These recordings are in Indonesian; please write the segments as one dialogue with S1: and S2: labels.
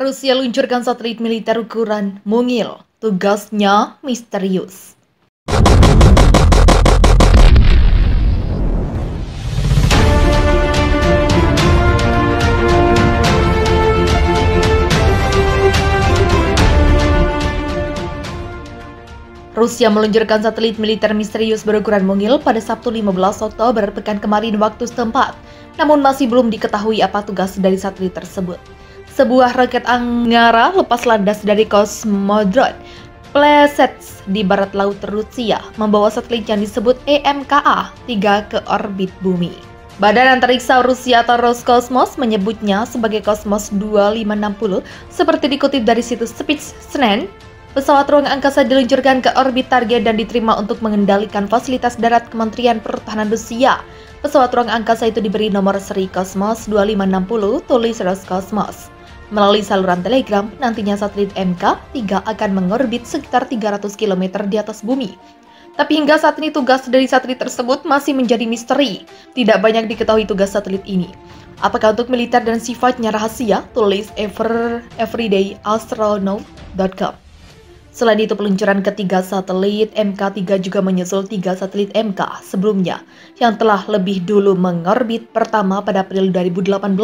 S1: Rusia luncurkan satelit militer ukuran mungil. Tugasnya misterius. Rusia meluncurkan satelit militer misterius berukuran mungil pada Sabtu 15 Oktober pekan kemarin waktu setempat. Namun masih belum diketahui apa tugas dari satelit tersebut. Sebuah roket Angara lepas landas dari kosmodrome Plesets di barat laut Rusia membawa satelit yang disebut EMKA-3 ke orbit bumi. Badan Antariksa Rusia atau Roskosmos menyebutnya sebagai Kosmos 2560 seperti dikutip dari situs Spitsnaz. Pesawat ruang angkasa diluncurkan ke orbit target dan diterima untuk mengendalikan fasilitas darat Kementerian Pertahanan Rusia. Pesawat ruang angkasa itu diberi nomor seri Kosmos 2560, tulis Roskosmos. Melalui saluran Telegram, nantinya satelit MK-3 akan mengorbit sekitar 300 km di atas bumi. Tapi hingga saat ini tugas dari satelit tersebut masih menjadi misteri. Tidak banyak diketahui tugas satelit ini. Apakah untuk militer dan sifatnya rahasia? Tulis everydayastronaut.com. Selain itu, peluncuran ketiga satelit MK-3 juga menyusul 3 satelit MK sebelumnya yang telah lebih dulu mengorbit pertama pada April 2018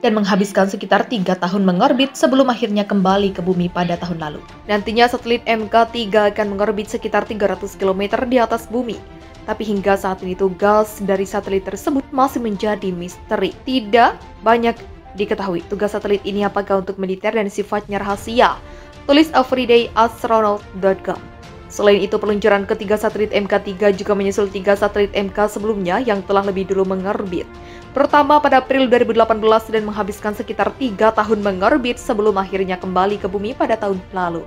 S1: dan menghabiskan sekitar 3 tahun mengorbit sebelum akhirnya kembali ke bumi pada tahun lalu. Nantinya satelit MK-3 akan mengorbit sekitar 300 km di atas bumi. Tapi hingga saat ini tugas dari satelit tersebut masih menjadi misteri. Tidak banyak diketahui tugas satelit ini apakah untuk militer dan sifatnya rahasia. Tulis everydayastronaut.com. Selain itu, peluncuran ketiga satelit MK-3 juga menyusul 3 satelit MK sebelumnya yang telah lebih dulu mengorbit. Pertama pada April 2018 dan menghabiskan sekitar 3 tahun mengorbit sebelum akhirnya kembali ke bumi pada tahun lalu.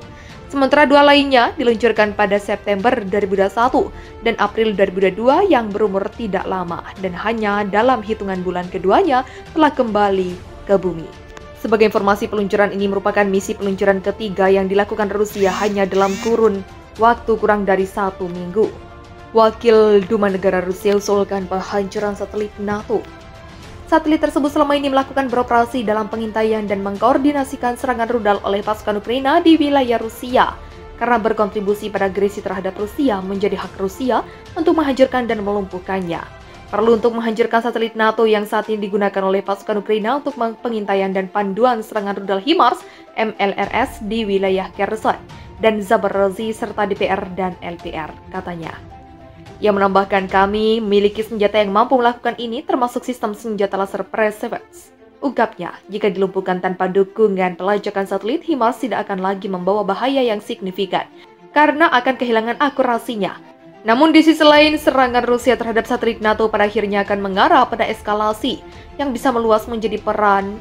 S1: Sementara 2 lainnya diluncurkan pada September 2021 dan April 2022 yang berumur tidak lama dan hanya dalam hitungan bulan keduanya telah kembali ke bumi. Sebagai informasi, peluncuran ini merupakan misi peluncuran ketiga yang dilakukan Rusia hanya dalam kurun waktu kurang dari 1 minggu. Wakil Duma Negara Rusia usulkan penghancuran satelit NATO. Satelit tersebut selama ini melakukan beroperasi dalam pengintaian dan mengkoordinasikan serangan rudal oleh pasukan Ukraina di wilayah Rusia. Karena berkontribusi pada agresi terhadap Rusia, menjadi hak Rusia untuk menghancurkan dan melumpuhkannya. Perlu untuk menghancurkan satelit NATO yang saat ini digunakan oleh pasukan Ukraina untuk pengintaian dan panduan serangan rudal HIMARS MLRS di wilayah Kherson dan Zaporozhye serta DPR dan LPR, katanya. Ia menambahkan, kami memiliki senjata yang mampu melakukan ini termasuk sistem senjata laser Perseverance. Ungkapnya, jika dilumpuhkan tanpa dukungan pelacakan satelit, HIMARS tidak akan lagi membawa bahaya yang signifikan karena akan kehilangan akurasinya. Namun di sisi lain, serangan Rusia terhadap satelit NATO pada akhirnya akan mengarah pada eskalasi yang bisa meluas menjadi perang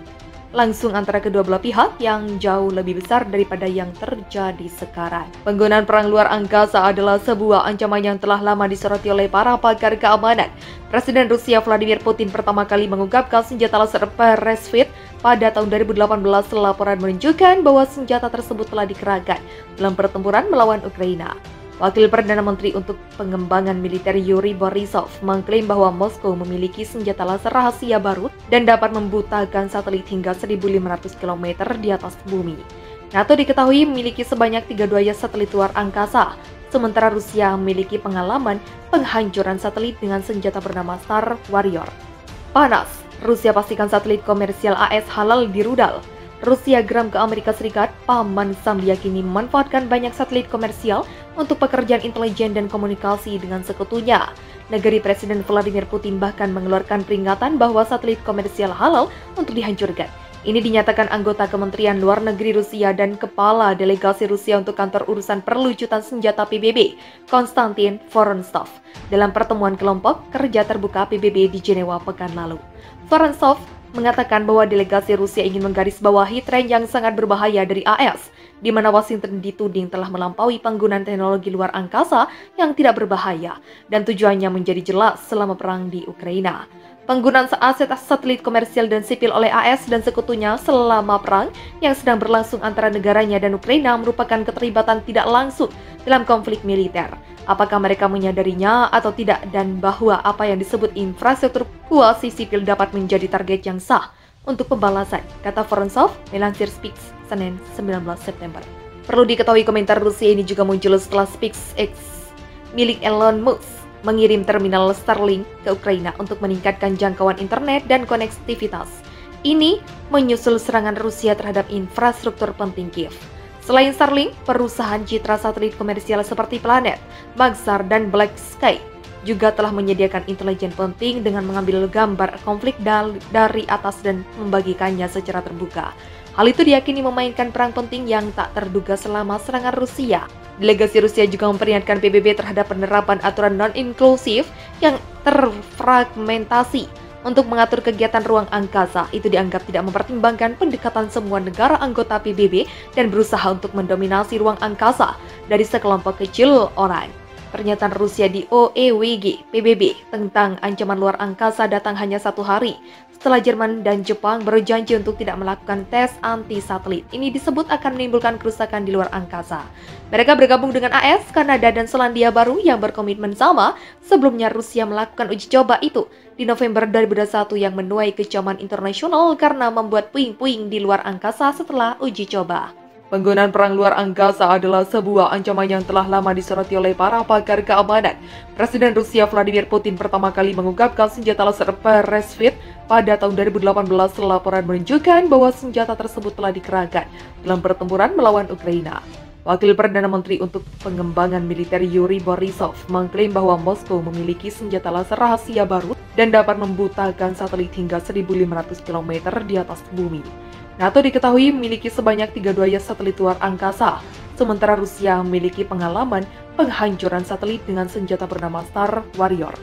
S1: langsung antara kedua belah pihak yang jauh lebih besar daripada yang terjadi sekarang. Penggunaan perang luar angkasa adalah sebuah ancaman yang telah lama disoroti oleh para pakar keamanan. Presiden Rusia Vladimir Putin pertama kali mengungkapkan senjata laser Peresvit pada tahun 2018. Laporan menunjukkan bahwa senjata tersebut telah dikerahkan dalam pertempuran melawan Ukraina. Wakil Perdana Menteri untuk Pengembangan Militer Yuri Borisov mengklaim bahwa Moskow memiliki senjata laser rahasia baru dan dapat membutakan satelit hingga 1.500 km di atas bumi. NATO diketahui memiliki sebanyak 32 satelit luar angkasa, sementara Rusia memiliki pengalaman penghancuran satelit dengan senjata bernama Star Warrior. Panas, Rusia pastikan satelit komersial AS halal di rudal. Rusia geram ke Amerika Serikat, Paman Sam diyakini memanfaatkan banyak satelit komersial untuk pekerjaan intelijen dan komunikasi dengan sekutunya. Negeri Presiden Vladimir Putin bahkan mengeluarkan peringatan bahwa satelit komersial halal untuk dihancurkan. Ini dinyatakan anggota Kementerian Luar Negeri Rusia dan Kepala Delegasi Rusia untuk Kantor Urusan Perlucutan Senjata PBB, Konstantin Vorontsov, dalam pertemuan kelompok kerja terbuka PBB di Jenewa pekan lalu. Vorontsov mengatakan bahwa delegasi Rusia ingin menggarisbawahi tren yang sangat berbahaya dari AS, di mana Washington dituding telah melampaui penggunaan teknologi luar angkasa yang tidak berbahaya, dan tujuannya menjadi jelas selama perang di Ukraina. Penggunaan aset satelit komersial dan sipil oleh AS dan sekutunya selama perang yang sedang berlangsung antara negaranya dan Ukraina merupakan keterlibatan tidak langsung dalam konflik militer. Apakah mereka menyadarinya atau tidak, dan bahwa apa yang disebut infrastruktur kuasi sipil dapat menjadi target yang sah? untuk pembalasan, kata Vorontsov melansir Spix Senin 19 September. Perlu diketahui komentar Rusia ini juga muncul setelah SpaceX milik Elon Musk mengirim terminal Starlink ke Ukraina untuk meningkatkan jangkauan internet dan konektivitas. Ini menyusul serangan Rusia terhadap infrastruktur penting Kiev. Selain Starlink, perusahaan citra satelit komersial seperti Planet, Maxar, dan Black Sky juga telah menyediakan intelijen penting dengan mengambil gambar konflik dari atas dan membagikannya secara terbuka. Hal itu diyakini memainkan peran penting yang tak terduga selama serangan Rusia. Delegasi Rusia juga memperingatkan PBB terhadap penerapan aturan non-inklusif yang terfragmentasi untuk mengatur kegiatan ruang angkasa. Itu dianggap tidak mempertimbangkan pendekatan semua negara anggota PBB dan berusaha untuk mendominasi ruang angkasa dari sekelompok kecil orang. Pernyataan Rusia di OEWG PBB tentang ancaman luar angkasa datang hanya 1 hari setelah Jerman dan Jepang berjanji untuk tidak melakukan tes anti-satelit. Ini disebut akan menimbulkan kerusakan di luar angkasa. Mereka bergabung dengan AS, Kanada, dan Selandia Baru yang berkomitmen sama. Sebelumnya Rusia melakukan uji coba itu di November 2021 yang menuai kecaman internasional karena membuat puing-puing di luar angkasa setelah uji coba. Penggunaan perang luar angkasa adalah sebuah ancaman yang telah lama disoroti oleh para pakar keamanan. Presiden Rusia Vladimir Putin pertama kali mengungkapkan senjata laser Peresvit pada tahun 2018. Laporan menunjukkan bahwa senjata tersebut telah dikerahkan dalam pertempuran melawan Ukraina. Wakil Perdana Menteri untuk Pengembangan Militer Yuri Borisov mengklaim bahwa Moskow memiliki senjata laser rahasia baru dan dapat membutakan satelit hingga 1.500 km di atas bumi. NATO diketahui memiliki sebanyak 32 satelit luar angkasa, sementara Rusia memiliki pengalaman penghancuran satelit dengan senjata bernama Star Warrior.